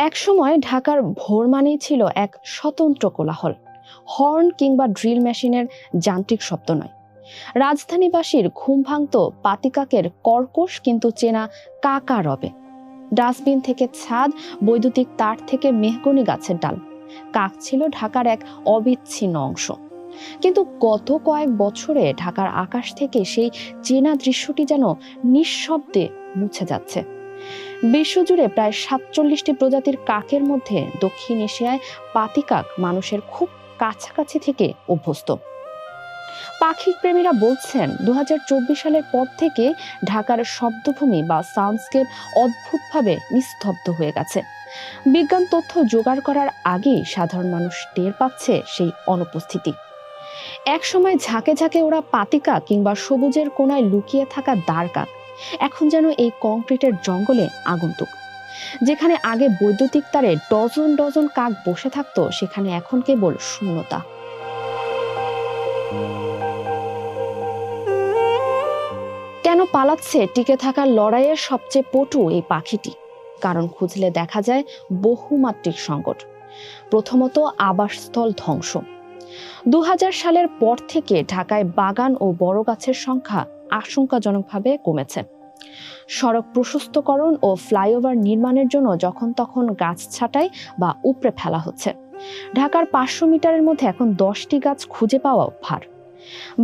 একসময় ঢাকার ভোর মানেই ছিল এক স্বতন্ত্র কোলাহল। হর্ন কিংবা ড্রিল মেশিনের যান্ত্রিক শব্দ নয়, রাজধানীবাসীর ঘুম ভাঙত পাতিকাকের কর্কশ কিন্তু চেনা কাকা রবে। ডাস্টবিন থেকে ছাদ, বৈদ্যুতিক তার থেকে মেহগনি গাছের ডাল, কাক ছিল ঢাকার এক অবিচ্ছিন্ন অংশ। কিন্তু গত কয়েক বছরে ঢাকার আকাশ থেকে সেই চেনা দৃশ্যটি যেন নিঃশব্দে মুছে যাচ্ছে। বিশ্বজুড়ে প্রায় ৪৭টি প্রজাতির কাকের মধ্যে দক্ষিণ এশিয়ায় পাতিকাক মানুষের খুব কাছাকাছি থেকে অভ্যস্ত। পাখি প্রেমীরা বলছেন ২০২৪ সালের পর থেকে ঢাকার শব্দভূমি বা সাউন্ডস্কেপ অদ্ভুতভাবে নিস্তব্ধ হয়ে গেছে। বিজ্ঞান তথ্য জোগাড় করার আগেই সাধারণ মানুষ টের পাচ্ছে সেই অনুপস্থিতি। একসময় ঝাঁকে ঝাঁকে ওরা পাতিকা কিংবা সবুজের কোনায় লুকিয়ে থাকা দাঁড়কাক এখন যেন এই কংক্রিটের জঙ্গলে আগন্তুক। যেখানে আগে বৈদ্যুতিক তারে ডজন ডজন কাক বসে থাকতো, সেখানে এখন কেবল শূন্যতা। কেন পালাচ্ছে টিকে থাকার লড়াইয়ের সবচেয়ে পটু এই পাখিটি? কারণ খুঁজলে দেখা যায় বহুমাত্রিক সংকট। প্রথমত, আবাসস্থল ধ্বংস। ২০০০ সালের পর থেকে ঢাকায় বাগান ও বড় গাছের সংখ্যা আশঙ্কাজনকভাবে কমেছে। সড়ক প্রশস্তকরণ ও ফ্লাইওভার নির্মাণের জন্য যখন তখন গাছ ছাঁটাই বা উপড়ে ফেলা হচ্ছে। ঢাকার ৫০০ মিটারের মধ্যে এখন ১০টি গাছ খুঁজে পাওয়া ভার।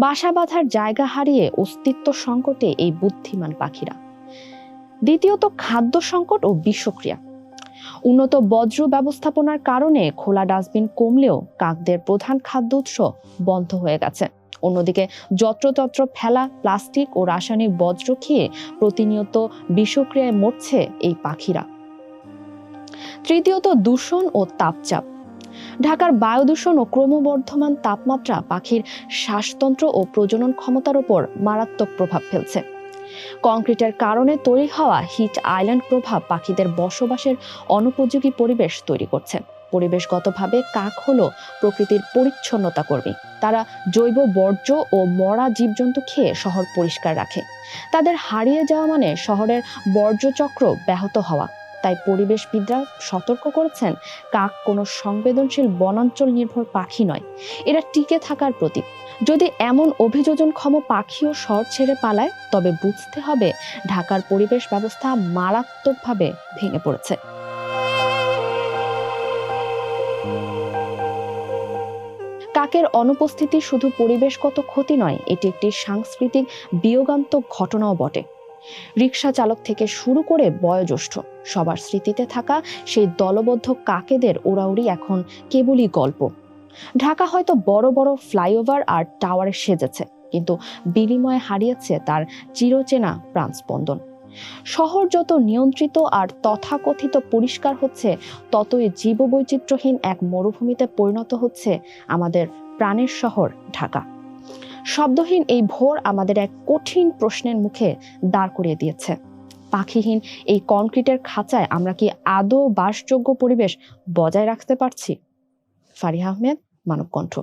বাসা বাঁধার জায়গা হারিয়ে অস্তিত্ব সংকটে এই বুদ্ধিমান পাখিরা। দ্বিতীয়ত, খাদ্য সংকট ও বিষক্রিয়া। উন্নত বজ্র ব্যবস্থাপনার কারণে খোলা ডাস্টবিন কমলেও কাকদের প্রধান খাদ্য উৎস বন্ধ হয়ে গেছে। অন্যদিকে যত্রতত্র ফেলা প্লাস্টিক ও রাসায়নিক বজ্র খেয়ে প্রতিনিয়ত বিষক্রিয়ায় মরছে এই পাখিরা। তৃতীয়ত, দূষণ ও তাপচাপ। ঢাকার বায়ু দূষণ ও ক্রমবর্ধমান তাপমাত্রা পাখির শ্বাসতন্ত্র ও প্রজনন ক্ষমতার উপর মারাত্মক প্রভাব ফেলছে। কংক্রিটের কারণে তৈরি হওয়া হিট আইল্যান্ড প্রভাব পাখিদের বসবাসের অনুপযোগী পরিবেশ তৈরি করছে। পরিবেশগতভাবে কাক হলো প্রকৃতির পরিচ্ছন্নতা কর্মী। তারা জৈব বর্জ্য ও মরা জীবজন্তু খেয়ে শহর পরিষ্কার রাখে। তাদের হারিয়ে যাওয়া মানে শহরের বর্জ্যচক্র ব্যাহত হওয়া। তাই পরিবেশবিদরা সতর্ক করেছেন, কাক কোনো সংবেদনশীল বনাঞ্চল নির্ভর পাখি নয়, এরা টিকে থাকার প্রতীক। যদি এমন অভিযোজনক্ষম পাখিও শহর ছেড়ে পালায়, তবে বুঝতে হবে ঢাকার পরিবেশ ব্যবস্থা মারাত্মকভাবে ভেঙে পড়েছে। কাকের অনুপস্থিতি শুধু পরিবেশগত ক্ষতি নয়, এটি একটি সাংস্কৃতিক বিয়োগান্তক ঘটনাও বটে। রিকশা চালক থেকে শুরু করে বয়োজ্যেষ্ঠ সবার স্মৃতিতে থাকা সেই দলবদ্ধ কাকেদের ওড়াউড়ি এখন কেবলই গল্প। ঢাকা হয়তো বড় বড় ফ্লাইওভার আর টাওয়ারে সেজেছে, কিন্তু বিনিময়ে হারিয়েছে তার চিরচেনা প্রাণস্পন্দন। শহর যত নিয়ন্ত্রিত আর তথাকথিত পরিষ্কার হচ্ছে, ততই জীববৈচিত্র্যহীন এক মরুভূমিতে পরিণত হচ্ছে আমাদের প্রাণের শহর ঢাকা। শব্দহীন এই ভোর আমাদের এক কঠিন প্রশ্নের মুখে দাঁড় করিয়ে দিয়েছে। পাখিহীন এই কনক্রিটের খাঁচায় আমরা কি আদৌ বাসযোগ্য পরিবেশ বজায় রাখতে পারছি? ফারিহা আহমেদ, মানবকণ্ঠ।